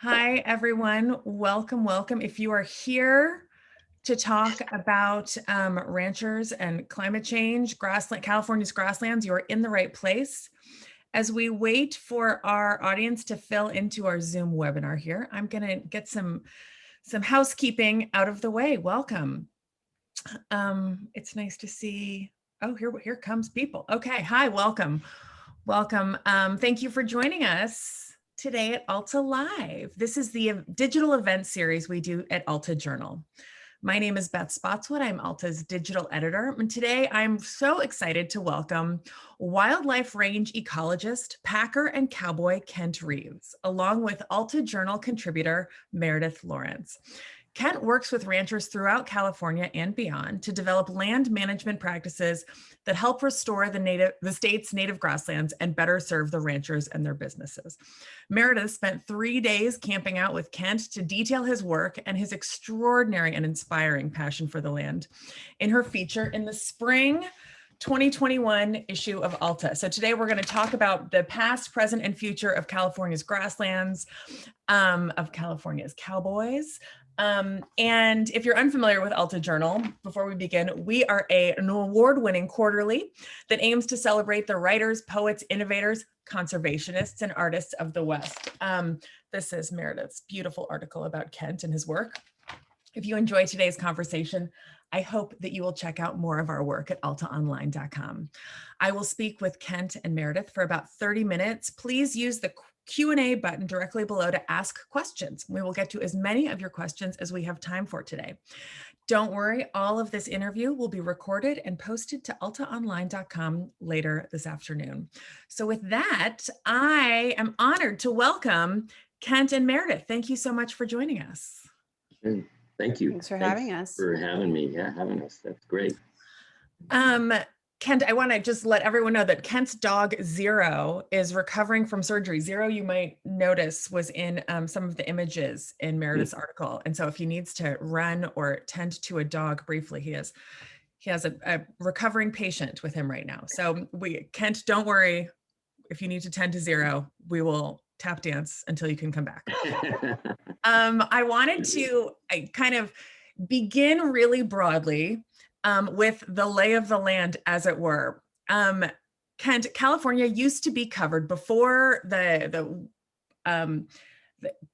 Hi, everyone. Welcome, welcome. If you are here to talk about ranchers and climate change, California's grasslands, you are in the right place. As we wait for our audience to fill into our Zoom webinar here, I'm going to get some housekeeping out of the way. Welcome. It's nice to see. Oh, here comes people. Okay, hi, welcome. Welcome. Thank you for joining us today at Alta Live. This is the digital event series we do at Alta Journal. My name is Beth Spotswood. I'm Alta's digital editor. And today I'm so excited to welcome wildlife range ecologist, packer, and cowboy Kent Reeves, along with Alta Journal contributor Meredith Lawrence. Kent works with ranchers throughout California and beyond to develop land management practices that help restore the state's native grasslands and better serve the ranchers and their businesses. Meredith spent 3 days camping out with Kent to detail his work and his extraordinary and inspiring passion for the land in her feature in the spring 2021 issue of Alta. So today we're going to talk about the past, present, and future of California's grasslands, of California's cowboys. And if you're unfamiliar with Alta Journal, before we begin, we are an award-winning quarterly that aims to celebrate the writers, poets, innovators, conservationists, and artists of the West. This is Meredith's beautiful article about Kent and his work. If you enjoy today's conversation, I hope that you will check out more of our work at altaonline.com. I will speak with Kent and Meredith for about 30 minutes. Please use the Q&A button directly below to ask questions. We will get to as many of your questions as we have time for today. Don't worry, all of this interview will be recorded and posted to altaonline.com later this afternoon. So with that, I am honored to welcome Kent and Meredith. Thank you so much for joining us. Thank you. Thanks for having us. For having me. Yeah, having us. That's great. Kent, I want to just let everyone know that Kent's dog Zero is recovering from surgery. Zero, you might notice, was in some of the images in Meredith's article. And so if he needs to run or tend to a dog briefly, he has a recovering patient with him right now. So Kent, don't worry. If you need to tend to Zero, we will tap dance until you can come back. I wanted to kind of begin really broadly with the lay of the land, as it were. Kent, California used to be covered before the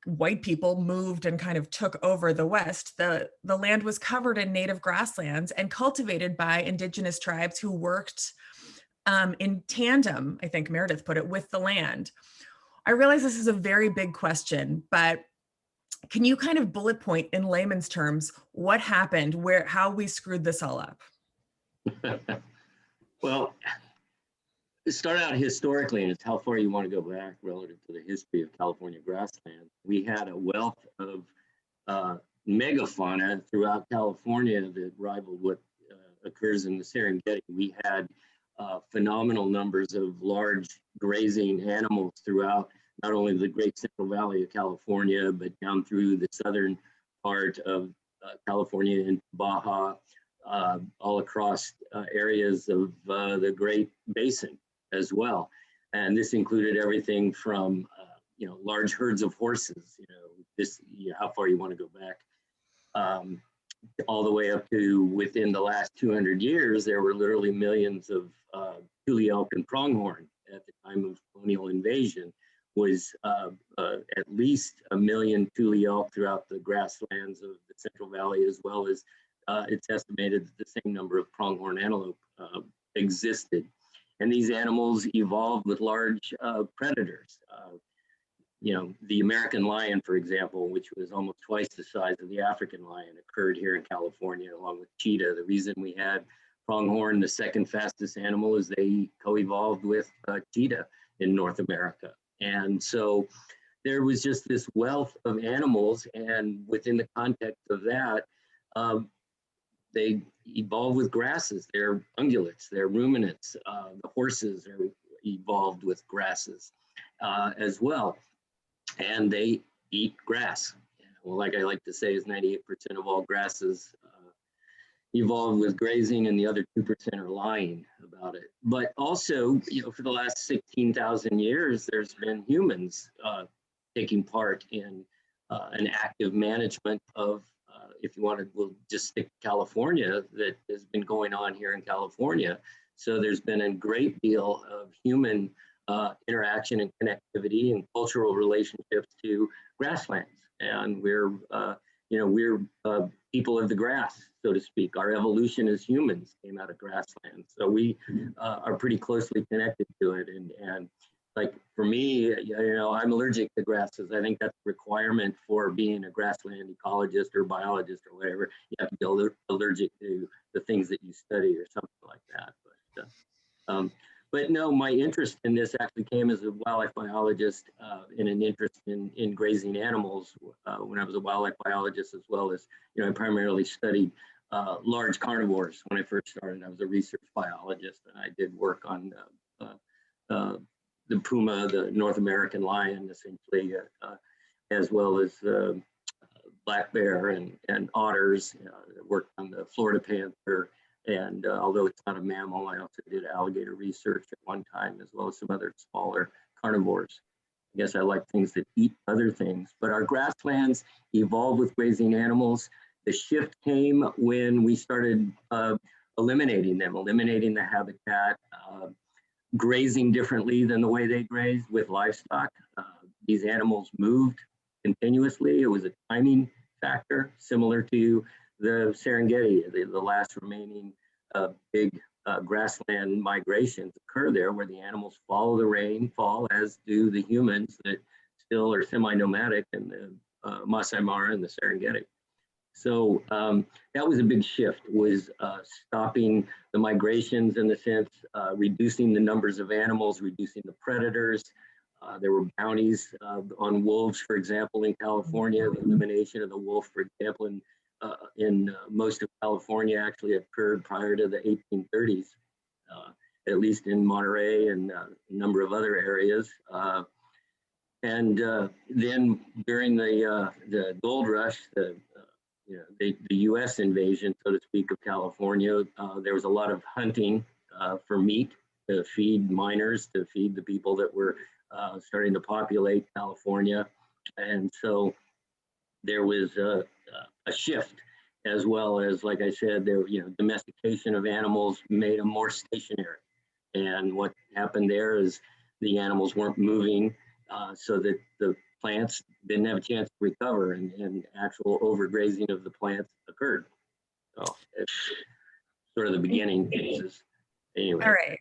white people moved and kind of took over the West. The land was covered in native grasslands and cultivated by indigenous tribes who worked in tandem, I think Meredith put it, with the land. I realize this is a very big question, but can you kind of bullet point in layman's terms what happened, how we screwed this all up? Well, to start out historically, and it's how far you want to go back relative to the history of California grassland. We had a wealth of megafauna throughout California that rivaled what occurs in the Serengeti. We had phenomenal numbers of large grazing animals throughout not only the Great Central Valley of California, but down through the southern part of California and Baja, all across areas of the Great Basin as well. And this included everything from, large herds of horses, how far you want to go back, all the way up to within the last 200 years, there were literally millions of tule elk and pronghorn at the time of colonial invasion. Was at least 1 million tule elk throughout the grasslands of the Central Valley, as well as it's estimated that the same number of pronghorn antelope existed. And these animals evolved with large predators. The American lion, for example, which was almost twice the size of the African lion, occurred here in California along with cheetah. The reason we had pronghorn, the second fastest animal, is they co-evolved with cheetah in North America. And so there was just this wealth of animals, and within the context of that, they evolved with grasses. They're ungulates, they're ruminants. The horses are evolved with grasses as well, and they eat grass. Well, like I like to say, is 98% of all grasses evolved with grazing, and the other 2% are lying about it. But also, for the last 16,000 years, there's been humans taking part in an active management of, if you want to, we'll just stick to California, that has been going on here in California. So there's been a great deal of human interaction and connectivity and cultural relationships to grasslands. And we're people of the grass, so to speak. Our evolution as humans came out of grasslands. So we are pretty closely connected to it. And like for me, I'm allergic to grasses. I think that's a requirement for being a grassland ecologist or biologist or whatever. You have to be allergic to the things that you study or something like that. But no, my interest in this actually came as a wildlife biologist in an interest in grazing animals when I was a wildlife biologist, as well as, I primarily studied large carnivores when I first started. I was a research biologist, and I did work on the puma, the North American lion, essentially, as well as black bear and otters. Worked on the Florida panther. And although it's not a mammal, I also did alligator research at one time, as well as some other smaller carnivores. I guess I like things that eat other things. But our grasslands evolved with grazing animals. The shift came when we started eliminating them, eliminating the habitat, grazing differently than the way they grazed with livestock. These animals moved continuously. It was a timing factor, similar to the Serengeti, the last remaining big grassland migrations occur there, where the animals follow the rainfall, as do the humans that still are semi-nomadic in the Masai Mara and the Serengeti. So that was a big shift, was stopping the migrations, in the sense, reducing the numbers of animals, reducing the predators. There were bounties on wolves, for example, in California. The elimination of the wolf, for example, in most of California actually occurred prior to the 1830s, at least in Monterey and a number of other areas. And then during the gold rush, the U.S. invasion, so to speak, of California, there was a lot of hunting for meat to feed miners, to feed the people that were starting to populate California. And so there was a shift, as well as, like I said, there, domestication of animals made them more stationary. And what happened there is the animals weren't moving, so that the plants didn't have a chance to recover, and actual overgrazing of the plants occurred. So it's sort of the beginning phases. Anyway. All right.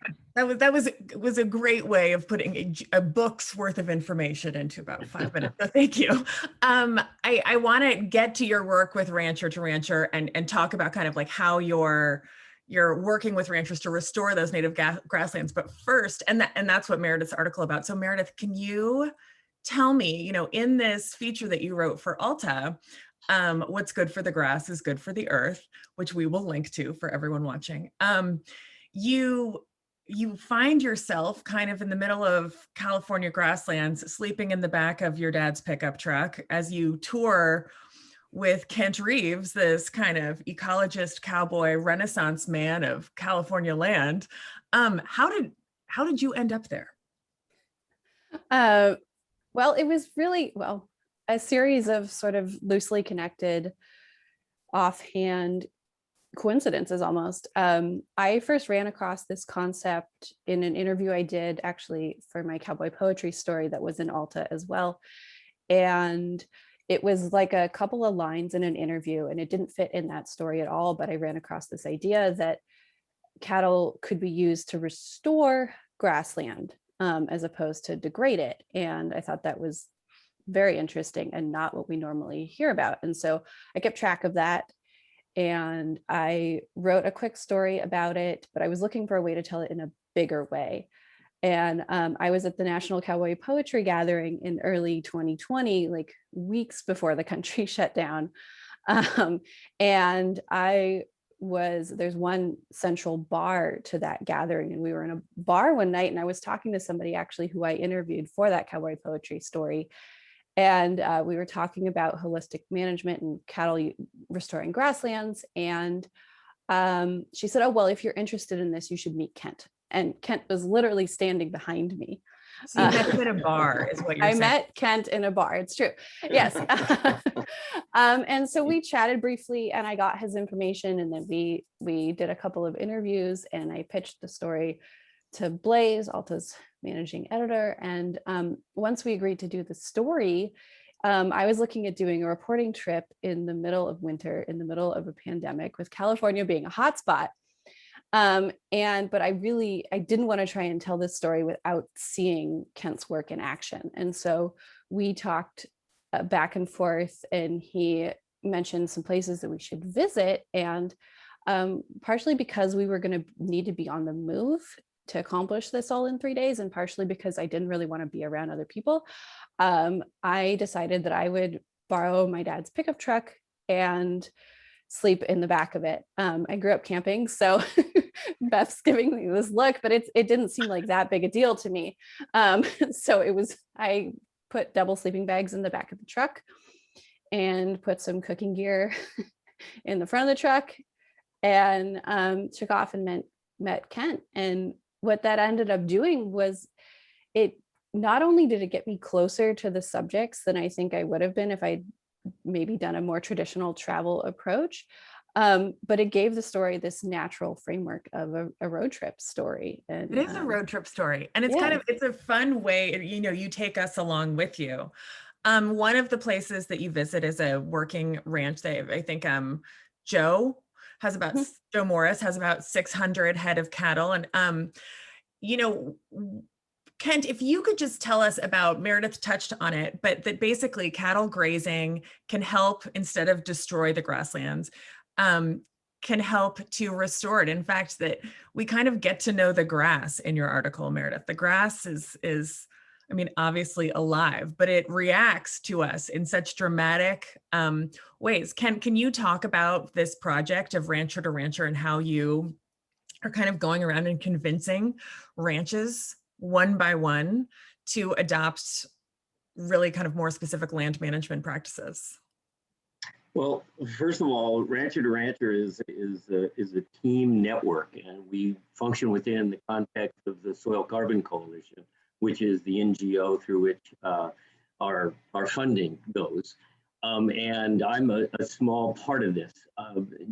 That was a great way of putting a book's worth of information into about 5 minutes. So thank you. I want to get to your work with Rancher to Rancher and talk about kind of like how you're working with ranchers to restore those native grasslands. But first, and that's what Meredith's article about. So Meredith, can you tell me, in this feature that you wrote for Alta, what's good for the grass is good for the earth, which we will link to for everyone watching. You find yourself kind of in the middle of California grasslands, sleeping in the back of your dad's pickup truck as you tour with Kent Reeves, this kind of ecologist, cowboy, Renaissance man of California land. How did you end up there? Well, it was really, a series of sort of loosely connected, offhand coincidences almost. I first ran across this concept in an interview I did actually for my cowboy poetry story that was in Alta as well. And it was like a couple of lines in an interview, and it didn't fit in that story at all. But I ran across this idea that cattle could be used to restore grassland as opposed to degrade it. And I thought that was very interesting and not what we normally hear about. And so I kept track of that. And I wrote a quick story about it, but I was looking for a way to tell it in a bigger way. And I was at the National Cowboy Poetry Gathering in early 2020, like weeks before the country shut down. And there's one central bar to that gathering. And we were in a bar one night, and I was talking to somebody actually who I interviewed for that cowboy poetry story. And we were talking about holistic management and cattle restoring grasslands. And she said, "Oh, well, if you're interested in this, you should meet Kent." And Kent was literally standing behind me. So you met him at a bar, is what you're I saying. met Kent in a bar. It's true. Yes. And so we chatted briefly, and I got his information, and then we did a couple of interviews, and I pitched the story to Blaze, Alta's managing editor. And once we agreed to do the story, I was looking at doing a reporting trip in the middle of winter, in the middle of a pandemic, with California being a hotspot. But I didn't want to try and tell this story without seeing Kent's work in action. And so we talked back and forth, and he mentioned some places that we should visit. And partially because we were going to need to be on the move to accomplish this all in 3 days, and partially because I didn't really want to be around other people, I decided that I would borrow my dad's pickup truck and sleep in the back of it. I grew up camping, so Beth's giving me this look, but it didn't seem like that big a deal to me. So I put double sleeping bags in the back of the truck and put some cooking gear in the front of the truck, and took off and met Kent. And what that ended up doing was, it not only did it get me closer to the subjects than I think I would have been if I'd maybe done a more traditional travel approach, but it gave the story this natural framework of a road trip story. And it is a road trip story, and it's it's a fun way, you take us along with you. One of the places that you visit is a working ranch. I think Joe Morris has about 600 head of cattle. And Kent, if you could just tell us about, Meredith touched on it, but that basically cattle grazing can help, instead of destroy the grasslands, can help to restore it. In fact, that we kind of get to know the grass in your article, Meredith. The grass is obviously alive, but it reacts to us in such dramatic ways. Can you talk about this project of Rancher to Rancher and how you are kind of going around and convincing ranches one by one to adopt really kind of more specific land management practices? Well, first of all, Rancher to Rancher is a team network, and we function within the context of the Soil Carbon Coalition, which is the NGO through which our funding goes. And I'm a small part of this.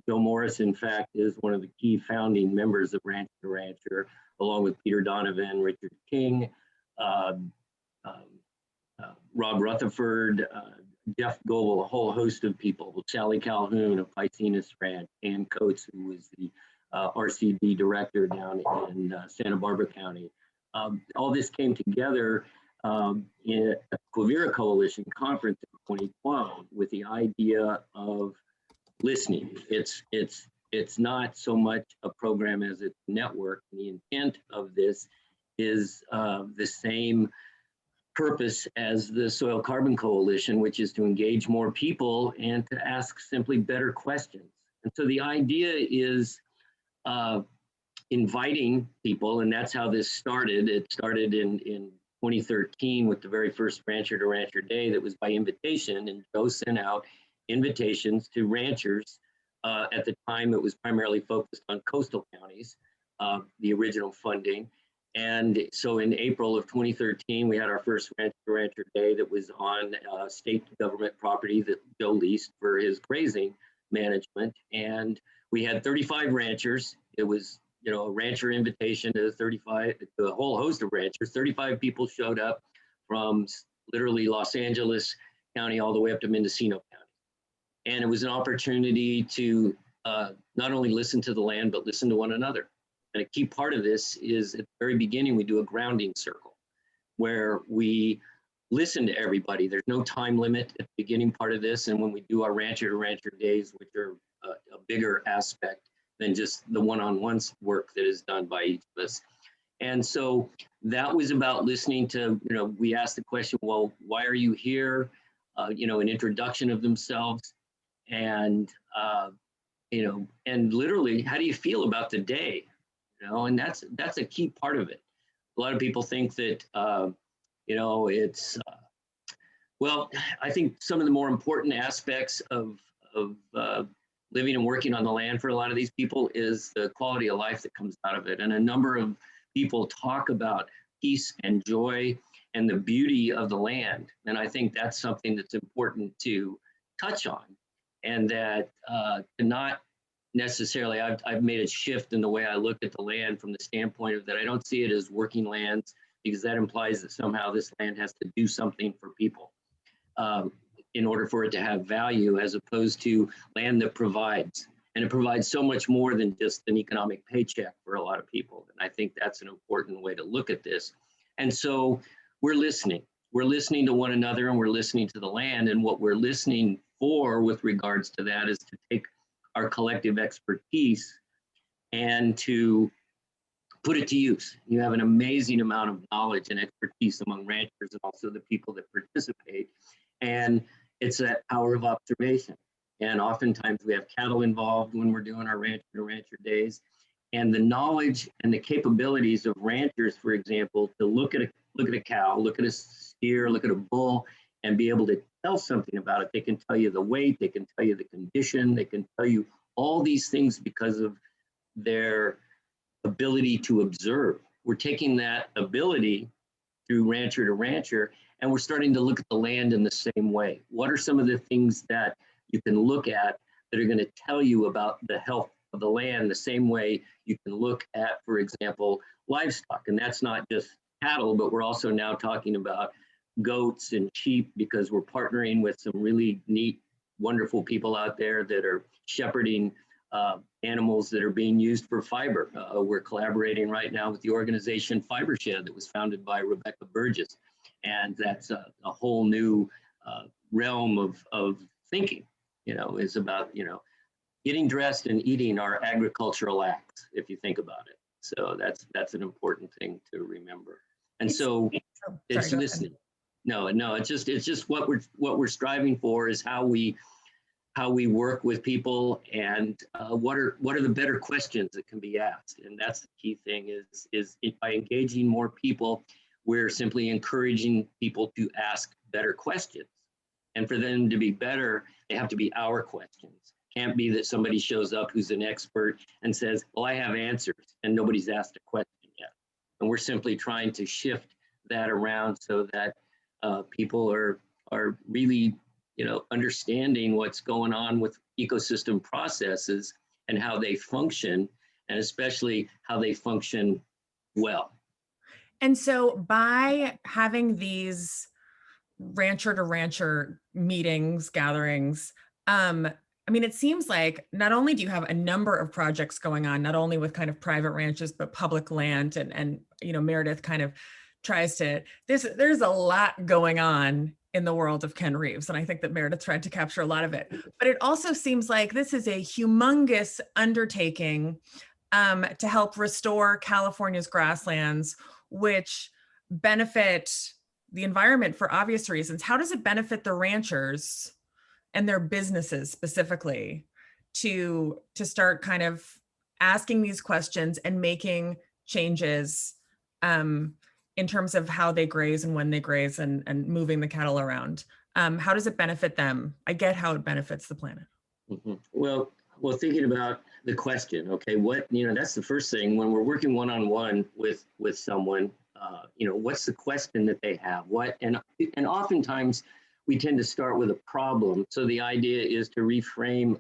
Joe Morris, in fact, is one of the key founding members of Rancher to Rancher, along with Peter Donovan, Richard King, Rob Rutherford, Jeff Goble, a whole host of people, Sally Calhoun of Piscinus Ranch, Ann Coates, who was the RCD director down in Santa Barbara County. All this came together in a Quivira Coalition conference in 2012 with the idea of listening. It's not so much a program as a network. The intent of this is the same purpose as the Soil Carbon Coalition, which is to engage more people and to ask simply better questions. And so the idea is inviting people, and that's how this started. It started in 2013 with the very first Rancher to Rancher Day that was by invitation, and Joe sent out invitations to ranchers. At the time, it was primarily focused on coastal counties, the original funding. And so in April of 2013, we had our first Rancher to Rancher Day that was on state government property that Joe leased for his grazing management. And we had 35 ranchers. It was, a rancher invitation to 35, to a whole host of ranchers. 35 people showed up from literally Los Angeles County all the way up to Mendocino County. And it was an opportunity to not only listen to the land, but listen to one another. And a key part of this is at the very beginning, we do a grounding circle where we listen to everybody. There's no time limit at the beginning part of this. And when we do our Rancher to Rancher Days, which are a bigger aspect than just the one-on-one work that is done by each of us. And so that was about listening to, we asked the question, well, why are you here? An introduction of themselves. And, and literally, how do you feel about the day? And that's a key part of it. A lot of people think that, it's, well, I think some of the more important aspects of living and working on the land for a lot of these people is the quality of life that comes out of it. And a number of people talk about peace and joy and the beauty of the land. And I think that's something that's important to touch on, and that to not necessarily, I've made a shift in the way I look at the land from the standpoint of that I don't see it as working lands, because that implies that somehow this land has to do something for people in order for it to have value, as opposed to land that provides. And it provides so much more than just an economic paycheck for a lot of people. And I think that's an important way to look at this. And so we're listening. We're listening to one another, and we're listening to the land. And what we're listening for with regards to that is to take our collective expertise and to put it to use. You have an amazing amount of knowledge and expertise among ranchers and also the people that participate. And it's that power of observation. And oftentimes we have cattle involved when we're doing our rancher to rancher days. And the knowledge and the capabilities of ranchers, for example, to look at a cow, look at a steer, look at a bull, and be able to tell something about it. They can tell you the weight, they can tell you the condition, they can tell you all these things because of their ability to observe. We're taking that ability through rancher to rancher, and we're starting to look at the land in the same way. What are some of the things that you can look at that are going to tell you about the health of the land the same way you can look at, for example, livestock? And that's not just cattle, but we're also now talking about goats and sheep, because we're partnering with some really neat, wonderful people out there that are shepherding animals that are being used for fiber. We're collaborating right now with the organization Fiber Shed that was founded by Rebecca Burgess. And that's a whole new realm of thinking, is about, getting dressed and eating are agricultural acts, if you think about it. So that's an important thing to remember. And so it's listening. No, it's just what we're striving for is how we work with people, and what are the better questions that can be asked. And that's the key thing is by engaging more people, we're simply encouraging people to ask better questions. And for them to be better, they have to be our questions. Can't be that somebody shows up who's an expert and says, well, I have answers, and nobody's asked a question yet. And we're simply trying to shift that around so that people are really, understanding what's going on with ecosystem processes and how they function, and especially how they function well. And so by having these rancher to rancher meetings, gatherings, it seems like not only do you have a number of projects going on, not only with kind of private ranches, but public land, and Meredith kind of tries to, there's a lot going on in the world of Ken Reeves. And I think that Meredith tried to capture a lot of it, but it also seems like this is a humongous undertaking to help restore California's grasslands, which benefit the environment for obvious reasons. How does it benefit the ranchers and their businesses specifically to start kind of asking these questions and making changes in terms of how they graze and when they graze, and moving the cattle around? How does it benefit them? I get how it benefits the planet. Mm-hmm. Well, thinking about the question, okay, that's the first thing when we're working one-on-one with someone. What's the question that they have? And oftentimes we tend to start with a problem. So the idea is to reframe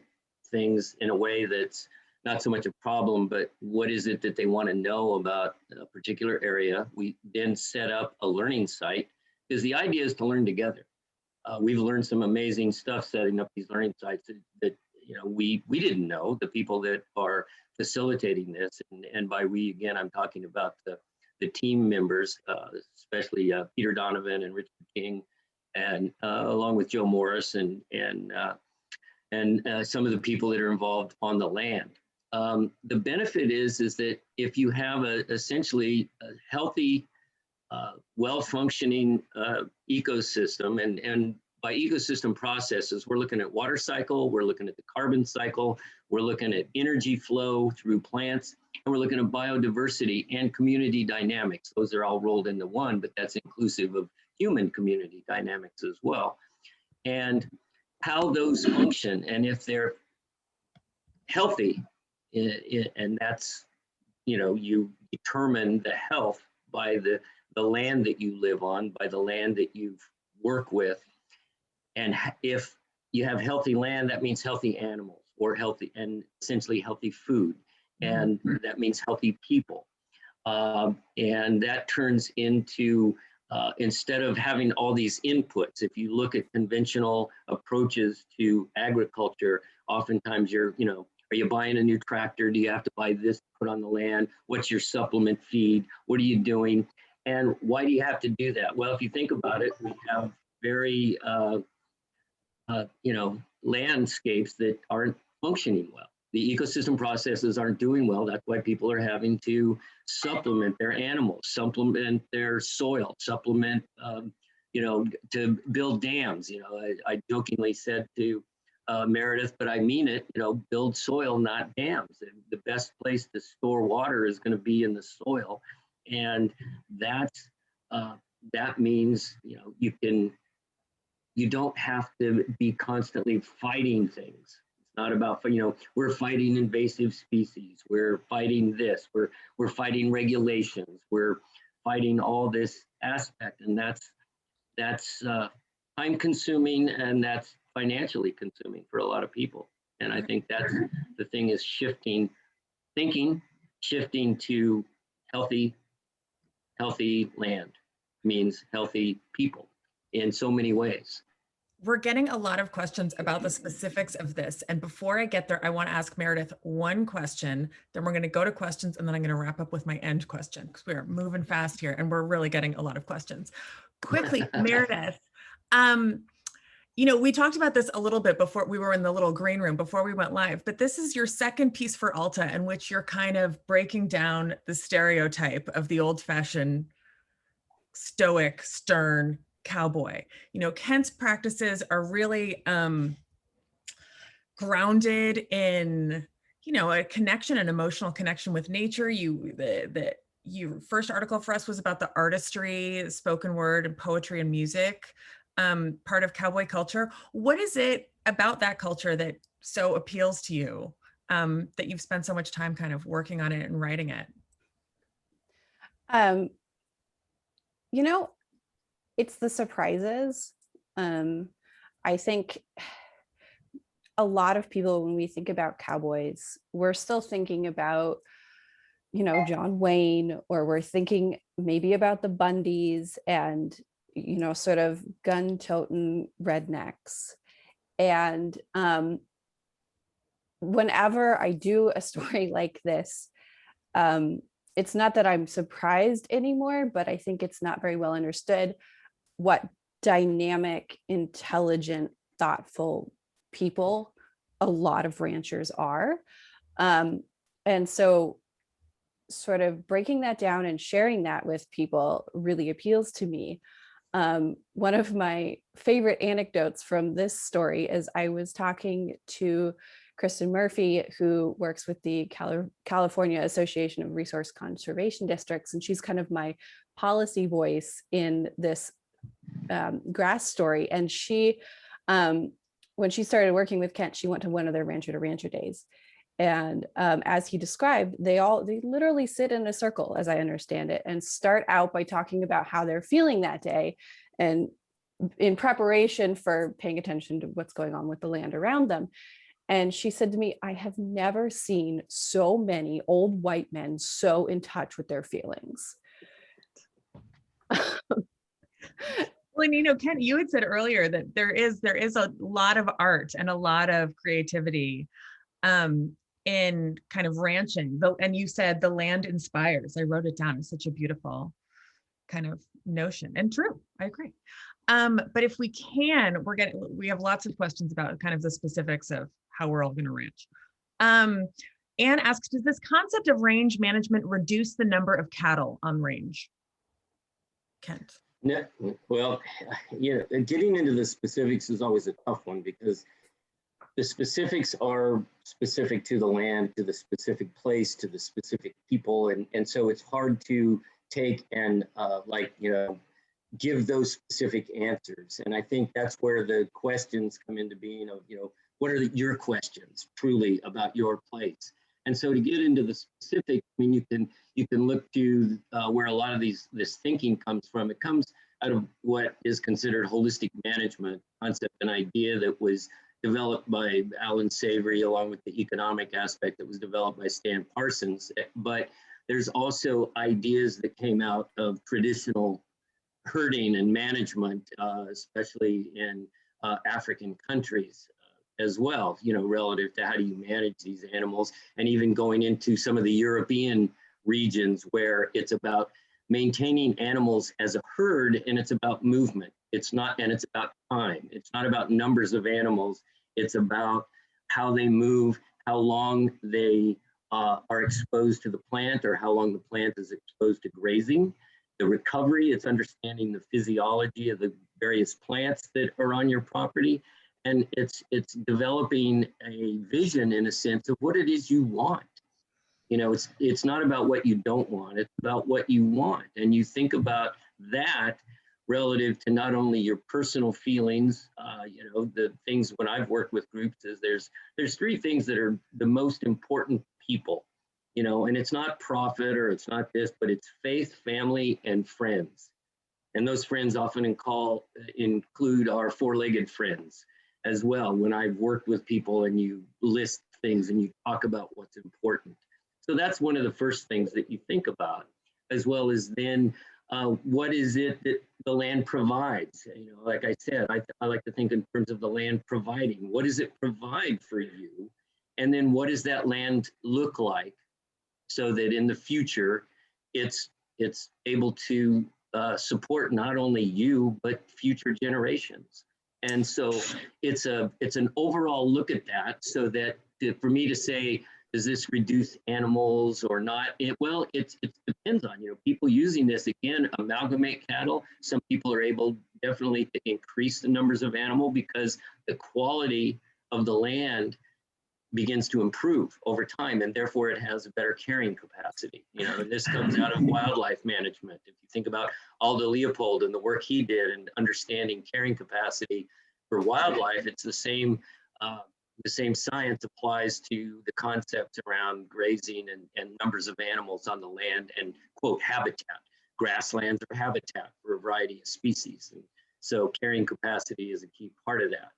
things in a way that's not so much a problem, but what is it that they want to know about a particular area? We then set up a learning site, because the idea is to learn together. We've learned some amazing stuff setting up these learning sites that we didn't know, the people that are facilitating this. And by we, again, I'm talking about the team members, especially Peter Donovan and Richard King, and along with Joe Morris and some of the people that are involved on the land. The benefit is that if you have essentially a healthy, well-functioning ecosystem, and by ecosystem processes, we're looking at water cycle, we're looking at the carbon cycle, we're looking at energy flow through plants, and we're looking at biodiversity and community dynamics. Those are all rolled into one, but that's inclusive of human community dynamics as well. And how those function, and if they're healthy, and that's, you determine the health by the the land that you live on, by the land that you work with. And if you have healthy land, that means healthy animals, or healthy and essentially healthy food. And that means healthy people. And that turns into, instead of having all these inputs, if you look at conventional approaches to agriculture, oftentimes are you buying a new tractor? Do you have to buy this to put on the land? What's your supplement feed? What are you doing? And why do you have to do that? Well, if you think about it, we have very, landscapes that aren't functioning well. The ecosystem processes aren't doing well. That's why people are having to supplement their animals, supplement their soil, supplement, to build dams. I jokingly said to Meredith, but I mean it, build soil, not dams. The best place to store water is going to be in the soil. And that means, you don't have to be constantly fighting things. It's not about, we're fighting invasive species. We're fighting this, we're fighting regulations. We're fighting all this aspect, and that's time consuming, and that's financially consuming for a lot of people. And I think that's the thing, is shifting to healthy land means healthy people in so many ways. We're getting a lot of questions about the specifics of this. And before I get there, I want to ask Meredith one question, then we're going to go to questions, and then I'm going to wrap up with my end question, because we're moving fast here and we're really getting a lot of questions. Quickly, Meredith, we talked about this a little bit before we were in the little green room before we went live, but this is your second piece for Alta, in which you're kind of breaking down the stereotype of the old-fashioned stoic, stern cowboy. Kent's practices are really grounded in, a connection, an emotional connection with nature. Your first article for us was about the artistry, spoken word and poetry and music, part of cowboy culture. What is it about that culture that so appeals to you, that you've spent so much time kind of working on it and writing it? It's the surprises. I think a lot of people, when we think about cowboys, we're still thinking about, John Wayne, or we're thinking maybe about the Bundys and, sort of gun-toting rednecks. And whenever I do a story like this, it's not that I'm surprised anymore, but I think it's not very well understood what dynamic, intelligent, thoughtful people a lot of ranchers are. And so sort of breaking that down and sharing that with people really appeals to me. One of my favorite anecdotes from this story is I was talking to Kristen Murphy, who works with the California Association of Resource Conservation Districts, and she's kind of my policy voice in this grass story. And she, when she started working with Kent, she went to one of their rancher to rancher days. And as he described, they literally sit in a circle, as I understand it, and start out by talking about how they're feeling that day, and in preparation for paying attention to what's going on with the land around them. And she said to me, I have never seen so many old white men so in touch with their feelings. Well, and Ken, you had said earlier that there is a lot of art and a lot of creativity in kind of ranching. And you said the land inspires. I wrote it down. It's such a beautiful kind of notion, and true. I agree. But if we can, we have lots of questions about kind of the specifics of how we're all going to ranch. Anne asks, does this concept of range management reduce the number of cattle on range? Kent. No, well, getting into the specifics is always a tough one, because the specifics are specific to the land, to the specific place, to the specific people. And so it's hard to take and give those specific answers. And I think that's where the questions come into being of, what are your questions truly about your place? And so to get into the specific, I mean, you can look to where a lot of this thinking comes from. It comes out of what is considered holistic management concept, an idea that was developed by Alan Savory, along with the economic aspect that was developed by Stan Parsons. But there's also ideas that came out of traditional herding and management, especially in African countries as well, you know, relative to how do you manage these animals, and even going into some of the European regions where it's about maintaining animals as a herd, and it's about movement. It's not, and it's about time. It's not about numbers of animals. It's about how they move, how long they are exposed to the plant, or how long the plant is exposed to grazing. The recovery, it's understanding the physiology of the various plants that are on your property. And it's developing a vision, in a sense, of what it is you want. You know, it's not about what you don't want, it's about what you want. And you think about that relative to not only your personal feelings, you know, the things when I've worked with groups is there's three things that are the most important people, you know, and it's not profit or it's not this, but it's faith, family, and friends. And those friends often include our four-legged friends as well. When I've worked with people and you list things and you talk about what's important. So that's one of the first things that you think about, as well as then what is it that the land provides? You know, like I said, I like to think in terms of the land providing. What does it provide for you? And then what does that land look like so that in the future it's able to support not only you, but future generations? And so it's an overall look at that, so that for me to say, does this reduce animals or not? It depends on, you know, people using this, again, amalgamate cattle. Some people are able definitely to increase the numbers of animal because the quality of the land begins to improve over time, and therefore it has a better carrying capacity. You know, and this comes out of wildlife management. If you think about Aldo Leopold and the work he did in understanding carrying capacity for wildlife, it's the same science applies to the concepts around grazing and numbers of animals on the land, and quote habitat. Grasslands are habitat for a variety of species, and so carrying capacity is a key part of that.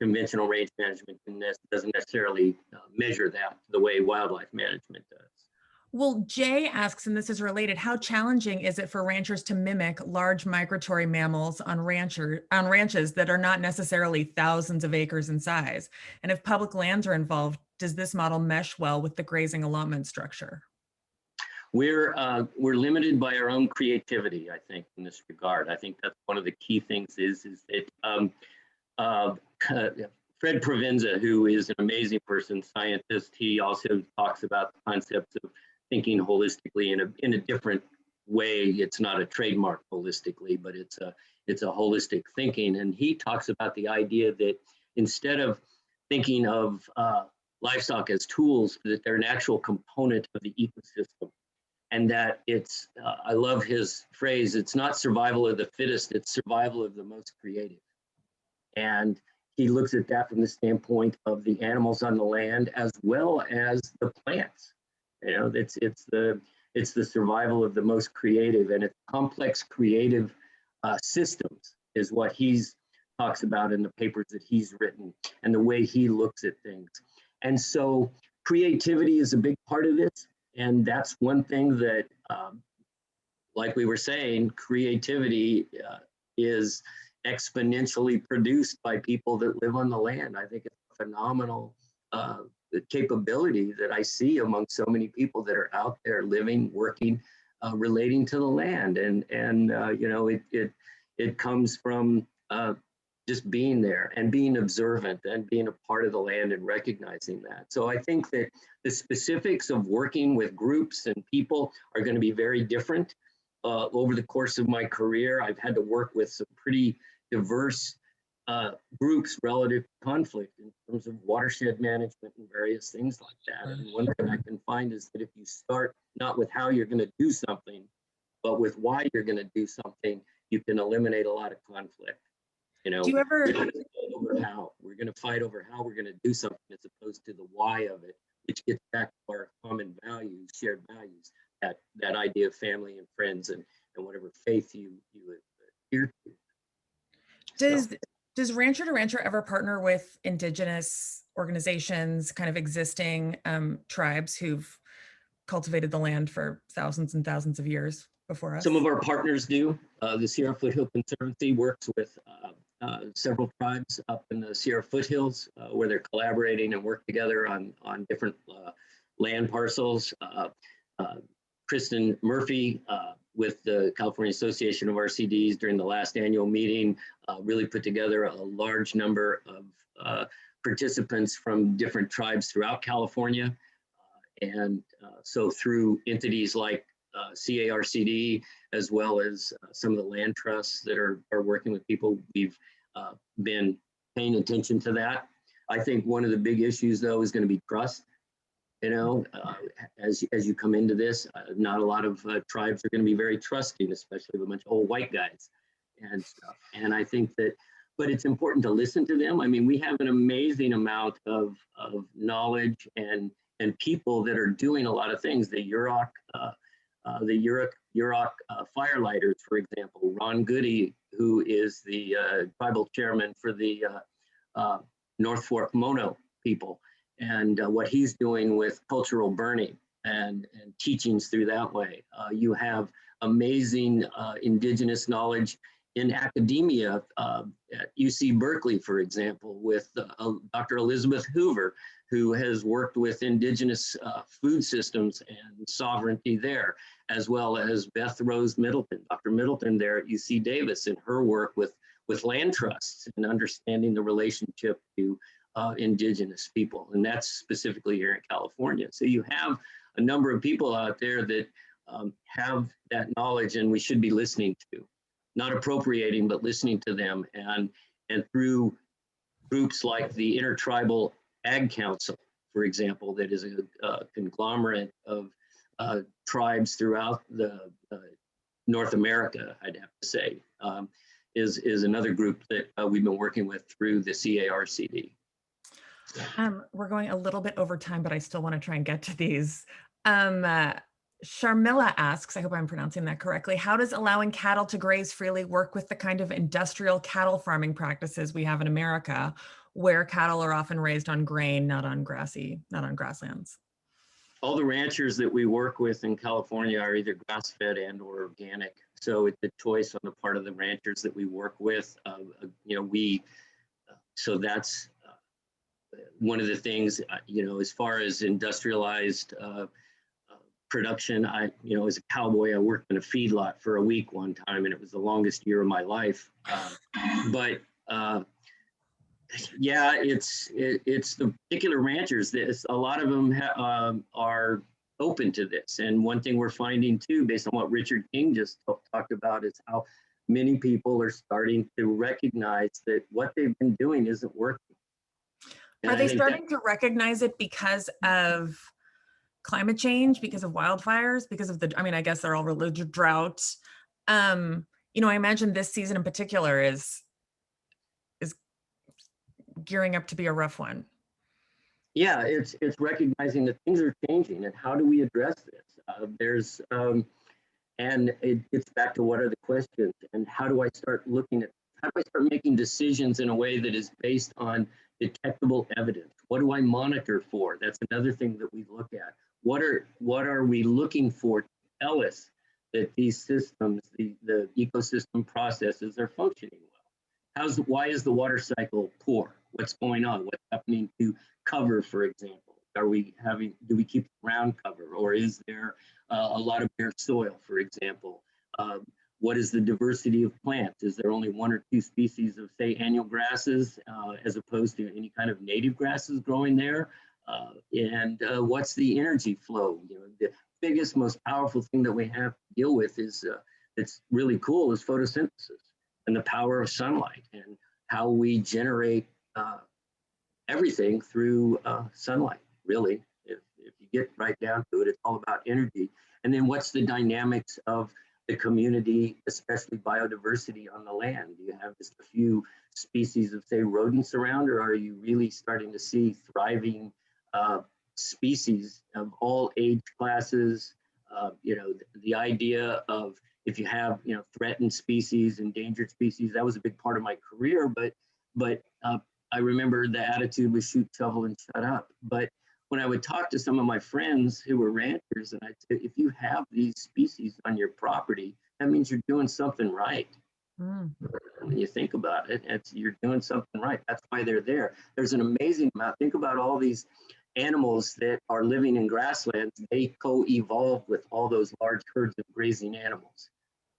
Conventional range management doesn't necessarily measure that the way wildlife management does. Well, Jay asks, and this is related, how challenging is it for ranchers to mimic large migratory mammals on ranches that are not necessarily thousands of acres in size? And if public lands are involved, does this model mesh well with the grazing allotment structure? We're limited by our own creativity, I think, in this regard. I think that's one of the key things is that Fred Provenza, who is an amazing person, scientist, he also talks about the concepts of thinking holistically in a different way. It's not a trademark holistically, but it's a holistic thinking. And he talks about the idea that instead of thinking of livestock as tools, that they're an actual component of the ecosystem. And that it's, I love his phrase, it's not survival of the fittest, it's survival of the most creative. And he looks at that from the standpoint of the animals on the land as well as the plants. You know, it's the survival of the most creative, and it's complex creative systems is what he's talks about in the papers that he's written and the way he looks at things. And so creativity is a big part of this. And that's one thing that, like we were saying, creativity is exponentially produced by people that live on the land. I think it's a phenomenal capability that I see among so many people that are out there living, working, relating to the land. And you know, it comes from just being there and being observant and being a part of the land and recognizing that. So I think that the specifics of working with groups and people are going to be very different. Over the course of my career, I've had to work with some pretty diverse groups relative to conflict in terms of watershed management and various things like that. And one thing I can find is that if you start not with how you're going to do something, but with why you're going to do something, you can eliminate a lot of conflict. You know, Do you ever we're going to fight over how we're going to do something as opposed to the why of it, which gets back to our common values, shared values, that idea of family and friends and whatever faith you adhere to. Does Rancher to Rancher ever partner with indigenous organizations, kind of existing tribes who've cultivated the land for thousands and thousands of years before us? Some of our partners do. The Sierra Foothill Conservancy works with several tribes up in the Sierra Foothills where they're collaborating and work together on different land parcels. Kristen Murphy with the California Association of RCDs during the last annual meeting really put together a large number of participants from different tribes throughout California. And so through entities like CARCD, as well as some of the land trusts that are working with people, we've been paying attention to that. I think one of the big issues, though, is going to be trust. You know, as you come into this, not a lot of tribes are going to be very trusting, especially with a bunch of old white guys and stuff. And I think that, but it's important to listen to them. I mean, we have an amazing amount of knowledge and people that are doing a lot of things. The Yurok Firelighters, for example, Ron Goody, who is the tribal chairman for the North Fork Mono people, and what he's doing with cultural burning and teachings through that way. You have amazing indigenous knowledge in academia at UC Berkeley, for example, with Dr. Elizabeth Hoover, who has worked with indigenous food systems and sovereignty there, as well as Beth Rose Middleton, Dr. Middleton there at UC Davis, in her work with land trusts and understanding the relationship to indigenous people. And that's specifically here in California. So you have a number of people out there that have that knowledge, and we should be listening to, not appropriating, but listening to them. And through groups like the Intertribal Ag Council, for example, that is a conglomerate of tribes throughout the North America, I'd have to say, is another group that we've been working with through the CARCD. We're going a little bit over time, but I still want to try and get to these. Sharmila asks, I hope I'm pronouncing that correctly, how does allowing cattle to graze freely work with the kind of industrial cattle farming practices we have in America, where cattle are often raised on grain, not on grasslands? All the ranchers that we work with in California are either grass-fed and or organic. So it's a choice on the part of the ranchers that we work with. So that's one of the things, as far as industrialized production, as a cowboy, I worked in a feedlot for a week one time, and it was the longest year of my life. Yeah, it's the particular ranchers. A lot of them are open to this. And one thing we're finding too, based on what Richard King just talked about, is how many people are starting to recognize that what they've been doing isn't working. Are they starting to recognize it because of climate change, because of wildfires, because of I guess they're all related to drought. I imagine this season in particular is gearing up to be a rough one. Yeah, it's recognizing that things are changing, and how do we address this? And it gets back to what are the questions, and how do I start making decisions in a way that is based on detectable evidence? What do I monitor for? That's another thing that we look at. What are we looking for to tell us that these systems, the ecosystem processes are functioning well? Why is the water cycle poor? What's going on? What's happening to cover, for example? Do we keep the ground cover, or is there a lot of bare soil, for example? What is the diversity of plants? Is there only one or two species of, say, annual grasses as opposed to any kind of native grasses growing there? And what's the energy flow? The biggest, most powerful thing that we have to deal with is, it's really cool, is photosynthesis and the power of sunlight and how we generate everything through sunlight, really. If you get right down to it, it's all about energy. And then what's the dynamics of the community, especially biodiversity on the land? Do you have just a few species of, say, rodents around, or are you really starting to see thriving species of all age classes. You know, the idea of if you have, you know, threatened species, endangered species, that was a big part of my career. But I remember the attitude was shoot, shovel, and shut up. But when I would talk to some of my friends who were ranchers, and I'd say, if you have these species on your property, that means you're doing something right. Mm. When you think about it, you're doing something right. That's why they're there. There's an amazing amount. Think about all these animals that are living in grasslands. They co-evolve with all those large herds of grazing animals.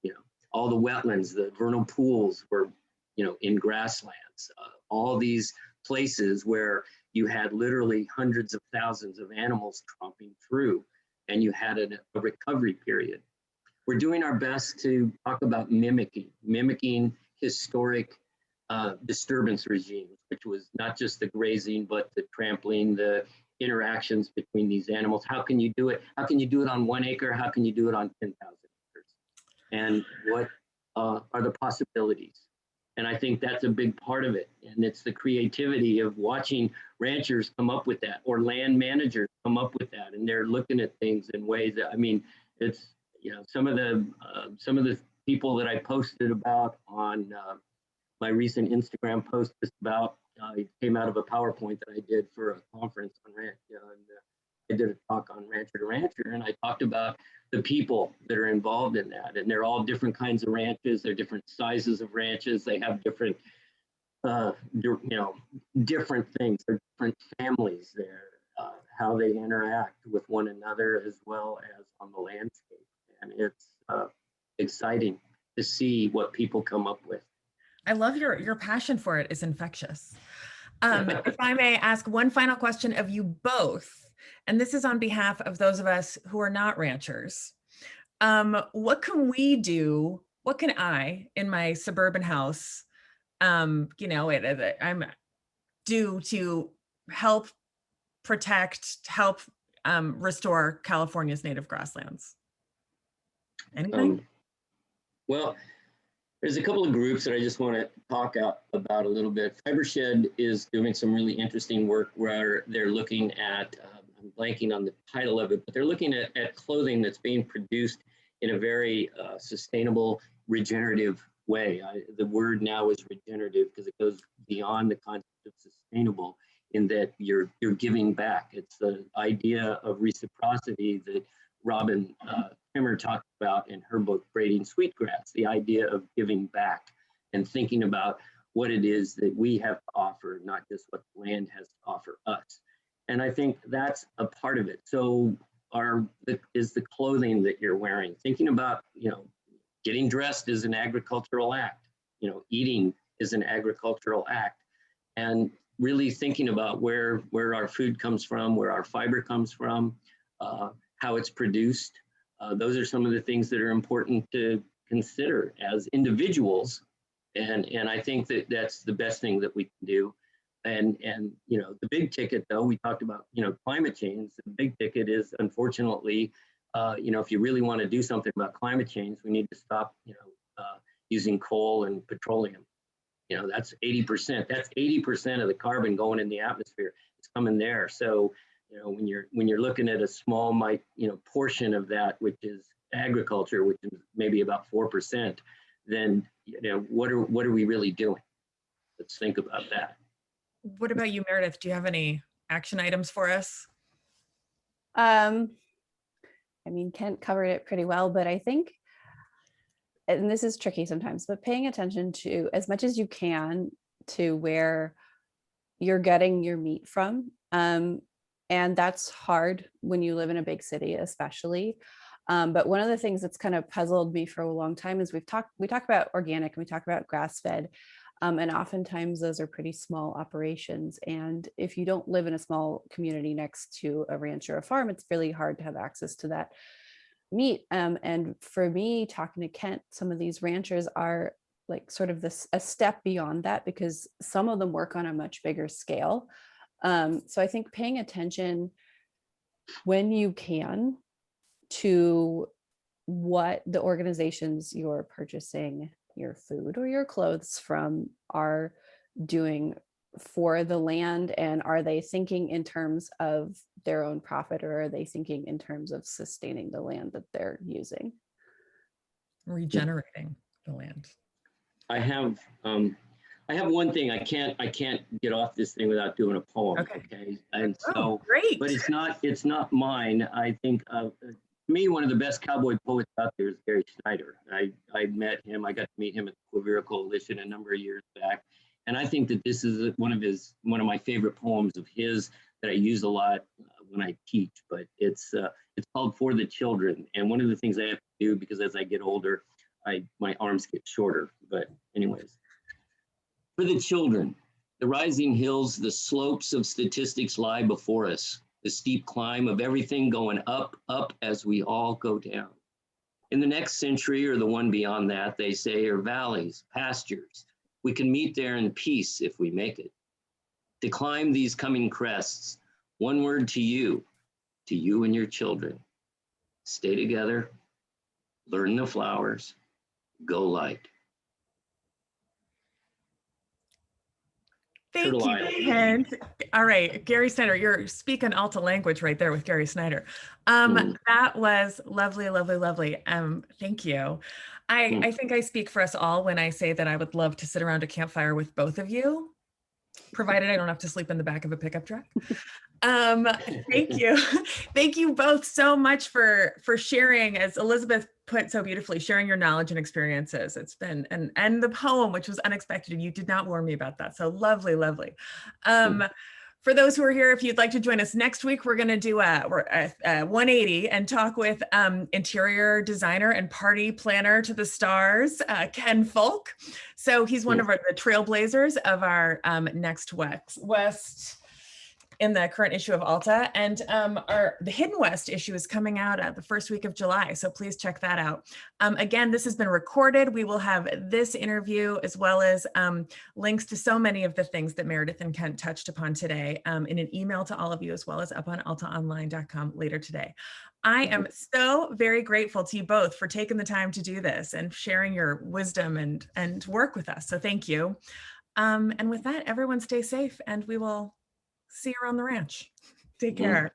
You know, all the wetlands, the vernal pools were, you know, in grasslands. All these places where you had literally hundreds of thousands of animals tromping through, and you had a recovery period. We're doing our best to talk about mimicking historic disturbance regimes, which was not just the grazing, but the trampling, the interactions between these animals. How can you do it? How can you do it on 1 acre? How can you do it on 10,000 acres? And what are the possibilities? And I think that's a big part of it. And it's the creativity of watching ranchers come up with that, or land managers come up with that. And they're looking at things in ways that, I mean, it's, you know, some of the people that I posted about on my recent Instagram post just about, it came out of a PowerPoint that I did for a conference on ranch. I did a talk on Rancher to Rancher, and I talked about the people that are involved in that. And they're all different kinds of ranches. They're different sizes of ranches. They have different, you know, different things. They're different families there, how they interact with one another as well as on the landscape. And it's exciting to see what people come up with. I love your passion for it is infectious. If I may ask one final question of you both, and this is on behalf of those of us who are not ranchers. What can we do? What can I, in my suburban house, you know, I'm do to help protect, help restore California's native grasslands? Anything? Well, there's a couple of groups that I just want to talk about a little bit. Fibershed is doing some really interesting work where they're looking at, I'm blanking on the title of it, but they're looking at clothing that's being produced in a very sustainable, regenerative way. The word now is regenerative because it goes beyond the concept of sustainable, in that you're giving back. It's the idea of reciprocity that Robin Timmer talked about in her book, Braiding Sweetgrass, the idea of giving back and thinking about what it is that we have to offer, not just what the land has to offer us. And I think that's a part of it. So is the clothing that you're wearing, thinking about, you know, getting dressed is an agricultural act, you know, eating is an agricultural act, and really thinking about where our food comes from, where our fiber comes from, how it's produced. Those are some of the things that are important to consider as individuals. And I think that that's the best thing that we can do. And you know, the big ticket, though, we talked about, you know, climate change. The big ticket is, unfortunately, you know, if you really want to do something about climate change, we need to stop, you know, using coal and petroleum. You know, that's 80%. That's 80% of the carbon going in the atmosphere. It's coming there. So, you know, when you're looking at a small, you know, portion of that, which is agriculture, which is maybe about 4%, then, you know, what are we really doing? Let's think about that. What about you, Meredith? Do you have any action items for us? I mean, Kent covered it pretty well, but I think, and this is tricky sometimes, but paying attention to, as much as you can, to where you're getting your meat from. And that's hard when you live in a big city, especially. But one of the things that's kind of puzzled me for a long time is we talk about organic and we talk about grass-fed. And oftentimes those are pretty small operations. And if you don't live in a small community next to a ranch or a farm, it's really hard to have access to that meat. And for me, talking to Kent, some of these ranchers are like sort of a step beyond that, because some of them work on a much bigger scale. So I think paying attention when you can to what the organizations you're purchasing your food or your clothes from are doing for the land, and are they thinking in terms of their own profit, or are they thinking in terms of sustaining the land that they're using? Regenerating the land. I have one thing. I can't get off this thing without doing a poem. Okay. And so, great. but it's not mine. I think to me, one of the best cowboy poets out there is Gary Snyder. I met him. I got to meet him at the Quivira Coalition a number of years back, and I think that this is one of my favorite poems of his that I use a lot when I teach. But it's called For the Children, and one of the things I have to do, because as I get older, my arms get shorter. But anyways, for the children, the rising hills, the slopes of statistics lie before us, the steep climb of everything going up, up as we all go down. In the next century or the one beyond that, they say, are valleys, pastures. We can meet there in peace if we make it. To climb these coming crests, one word to you and your children. Stay together, learn the flowers, go light. Thank you, Kent. All right, Gary Snyder, you're speaking Alta language right there with Gary Snyder. That was lovely, lovely, lovely. Thank you. I think I speak for us all when I say that I would love to sit around a campfire with both of you, provided I don't have to sleep in the back of a pickup truck. Thank you. Thank you both so much for sharing, as Elizabeth put so beautifully, sharing your knowledge and experiences. It's been, and the poem, which was unexpected, and you did not warn me about that. So lovely, lovely. For those who are here, if you'd like to join us next week, we're going to do a 180 and talk with interior designer and party planner to the stars, Ken Folk. So he's one of the trailblazers of our Next West in the current issue of Alta, and the Hidden West issue is coming out the first week of July, so please check that out. Again, this has been recorded. We will have this interview as well as links to so many of the things that Meredith and Kent touched upon today in an email to all of you, as well as up on altaonline.com later today. I am so very grateful to you both for taking the time to do this and sharing your wisdom and work with us, so thank you. And with that, everyone stay safe, and we will see you around the ranch. Take care.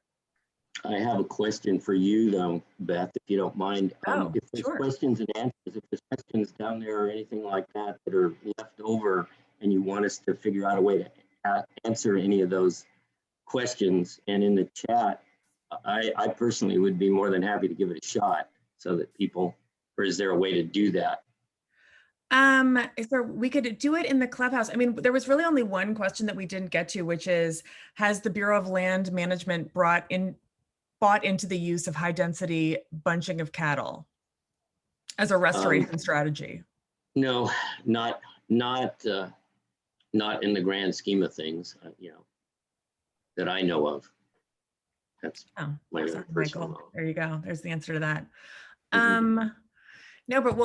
I have a question for you though, Beth, if you don't mind. If there's questions and answers, if there's questions down there or anything like that that are left over and you want us to figure out a way to answer any of those questions, and in the chat, I personally would be more than happy to give it a shot so that people, or is there a way to do that? So we could do it in the clubhouse. I mean, there was really only one question that we didn't get to, which is, has the Bureau of Land Management bought into the use of high density bunching of cattle as a restoration strategy? No, not in the grand scheme of things, that I know of. That's my Michael. There you go. There's the answer to that. No, but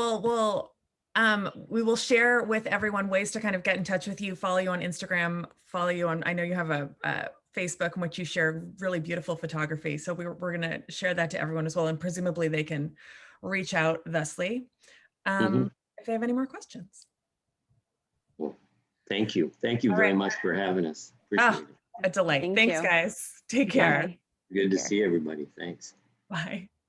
we will share with everyone ways to kind of get in touch with you, follow you on Instagram, follow you on, I know you have a Facebook in which you share really beautiful photography. So we're going to share that to everyone as well. And presumably they can reach out thusly if they have any more questions. Well, thank you. Thank you very much for having us. Appreciate it. A delight. Thanks, guys. Take care. Good to see everybody. Thanks. Bye.